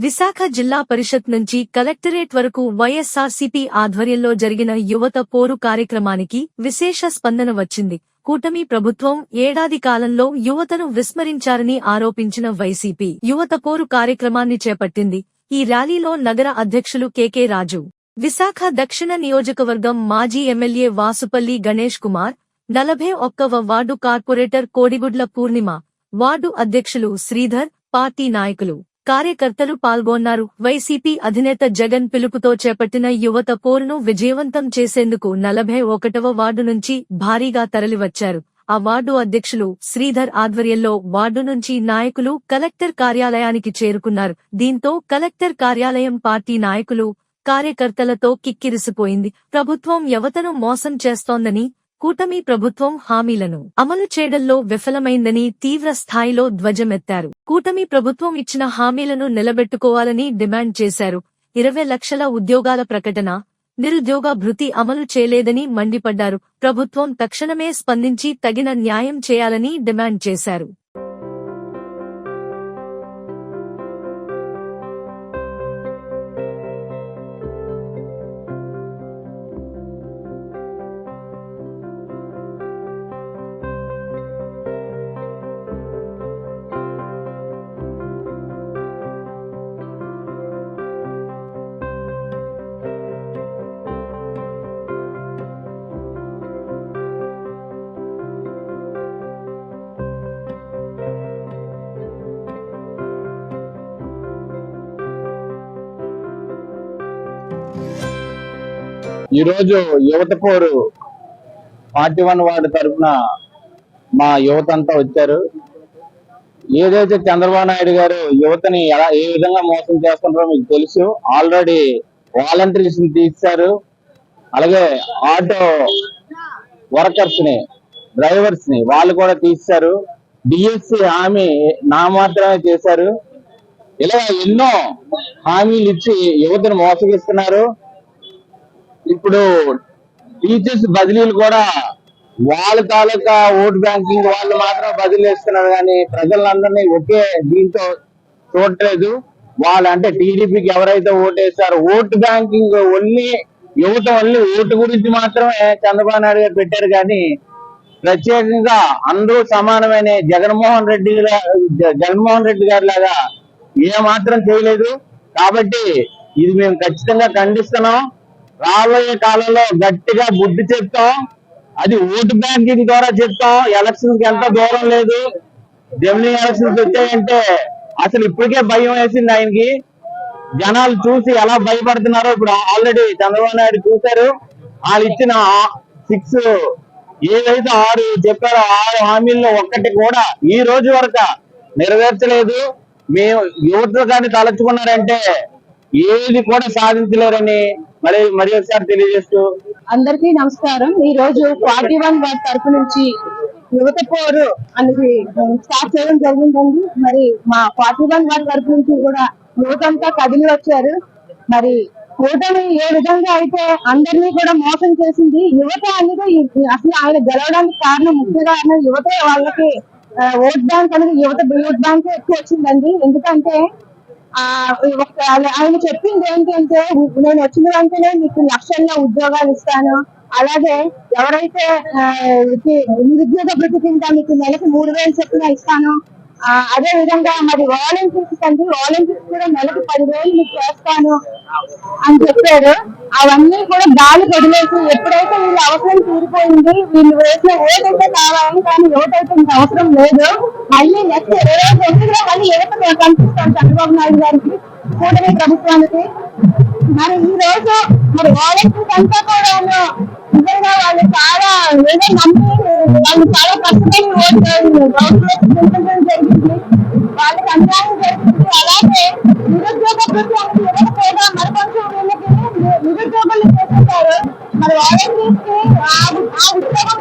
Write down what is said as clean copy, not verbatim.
విశాఖ జిల్లా పరిషత్ నుంచి కలెక్టరేట్ వరకు వైఎస్సార్సీపీ ఆధ్వర్యంలో జరిగిన యువత పోరు కార్యక్రమానికి విశేష స్పందన వచ్చింది. కూటమి ప్రభుత్వం ఏడాది కాలంలో యువతను విస్మరించారని ఆరోపించిన వైసీపీ యువత పోరు కార్యక్రమాన్ని చేపట్టింది. ఈ ర్యాలీలో నగర అధ్యక్షులు కె రాజు, విశాఖ దక్షిణ నియోజకవర్గం మాజీ ఎమ్మెల్యే వాసుపల్లి గణేష్ కుమార్, 41వ ward corporator Kodigudla Purnima, ward అధ్యక్షులు శ్రీధర్, పార్టీ నాయకులు, కార్యకర్తలు పాల్గొన్నారు. వైసీపీ అధినేత జగన్ పిలుపుతో చేపట్టిన యువత పోరును విజయవంతం చేసేందుకు 41వ వార్డు నుంచి భారీగా తరలివచ్చారు. ఆ వార్డు అధ్యక్షులు శ్రీధర్ ఆధ్వర్యంలో వార్డు నుంచి నాయకులు కలెక్టర్ కార్యాలయానికి చేరుకున్నారు. దీంతో కలెక్టర్ కార్యాలయం పార్టీ నాయకులు, కార్యకర్తలతో కిక్కిరిసిపోయింది. ప్రభుత్వం యువతను మోసం చేస్తోందని, కూటమి ప్రభుత్వం హామీలను అమలు చేయడంలో విఫలమైందని తీవ్ర స్థాయిలో ధ్వజమెత్తారు. కూటమి ప్రభుత్వం ఇచ్చిన హామీలను నిలబెట్టుకోవాలని డిమాండ్ చేశారు. 20 లక్షల ఉద్యోగాల ప్రకటన, నిరుద్యోగ భృతి అమలు చేయలేదని మండిపడ్డారు. ప్రభుత్వం తక్షణమే స్పందించి తగిన న్యాయం చేయాలని డిమాండ్ చేశారు. ఈ రోజు యువత పోరు 41 వార్డు తరఫున మా యువత అంతా వచ్చారు. ఏదైతే చంద్రబాబు నాయుడు గారు యువతని ఏ విధంగా మోసం చేస్తున్నారో మీకు తెలుసు. ఆల్రెడీ వాలంటీర్స్ ని తీశారు, అలాగే ఆటో వర్కర్స్ ని, డ్రైవర్స్ ని వాళ్ళు కూడా తీశారు. డిఎస్సి హామీ నామాత్రమే చేశారు. ఇలా ఎన్నో హామీలు ఇచ్చి యువతను మోసగిస్తున్నారు. ఇప్పుడు టీచర్స్ బదిలీలు కూడా వాళ్ళ తాలూకా ఓట్ బ్యాంకింగ్ వాళ్ళు మాత్రం బదిలీ ఇస్తున్నారు, కానీ ప్రజలందరినీ ఒకే దీంతో చూడట్లేదు. వాళ్ళు అంటే టీడీపీకి ఎవరైతే ఓటేస్తారో ఓట్ బ్యాంకింగ్ ఓన్లీ యువత ఓన్లీ ఓటు గురించి మాత్రమే చంద్రబాబు నాయుడు గారు పెట్టారు, కానీ ప్రత్యేకంగా అందరూ సమానమైన జగన్మోహన్ రెడ్డి గారి లాగా ఏ మాత్రం చేయలేదు. కాబట్టి ఇది మేము ఖచ్చితంగా ఖండిస్తున్నాం. రాబోయే కాలంలో గట్టిగా బుద్ధి చెప్తాం. అది ఓటు బ్యాంకింగ్ ద్వారా చెప్తాం. ఎలక్షన్స్ కి ఎంత దూరం లేదు. జమిలీ ఎలక్షన్స్ వచ్చాయంటే అసలు ఇప్పటికే భయం వేసింది ఆయనకి. జనాలు చూసి ఎలా భయపడుతున్నారో ఇప్పుడు ఆల్రెడీ చంద్రబాబు నాయుడు చూశారు. వాళ్ళు ఇచ్చిన 6 ఏదైతే 6 చెప్పారో 6 హామీల్లో ఒక్కటి కూడా ఈ రోజు వరకు నెరవేర్చలేదు. మేము యువత కానీ తలచుకున్నారంటే ఏది కూడా సాధించలేరని మరి ఒకసారి తెలియజేస్తూ అందరికీ నమస్కారం. ఈ రోజు 41 వార్డు తరపు నుంచి యువత పోరు అనేది స్టార్ట్ చేయడం జరిగిందండి. మరి మా 41 వార్డు తరపు నుంచి కూడా యువతంతా కదిలి వచ్చారు. మరి కూటమి ఏ విధంగా అయితే అందరినీ కూడా మోసం చేసింది, యువత అనేది అసలు ఆయన గెలవడానికి కారణం ముఖ్యంగా యువత. వాళ్ళకి ఓట్ బ్యాంక్ అనేది ఓట్ బ్యాంక్ ఎక్కువ వచ్చిందండి. ఎందుకంటే ఆయన చెప్పింది ఏంటంటే, నేను వచ్చిన వెంటనే మీకు లక్షల్లో ఉద్యోగాలు ఇస్తాను, అలాగే ఎవరైతే నిరుద్యోగ భృతి కింద మీకు నెలకు 3,000 చొప్పున ఇస్తాను, అదే విధంగా మరి వాలంటీర్స్ అండి, వాలంటీర్స్ కూడా నెలకు 10,000 మీకు చేస్తాను అని చెప్పారు. అవన్నీ కూడా గాలి వదిలేసి ఎప్పుడైతే వీళ్ళ అవసరం తీరిపోయింది, వీళ్ళు వేసిన ఓటైతే కావాలి, కానీ ఓటైతే ఇంత అవసరం లేదు. మళ్ళీ నెక్స్ట్ 29లో మళ్ళీ యువత కనిపిస్తాను చంద్రబాబు నాయుడు గారికి, కూటమి ప్రభుత్వానికి. మరి ఈ రోజు మరి వాలంటీర్స్ అంతా కూడా నిజంగా వాళ్ళు చాలా ఏదో నమ్మి వాళ్ళు చాలా కష్టపడి జరిగింది, వాళ్ళకి అన్యాయం జరిగింది. అలాగే నిరుద్యోగ భృతి అనేది ఇవ్వకపోగా మరికొంచెం వీళ్ళకి నిరుద్యోగులు చేసేసారు. మరి వాలంటీర్స్ కి ఆ ఉద్యోగం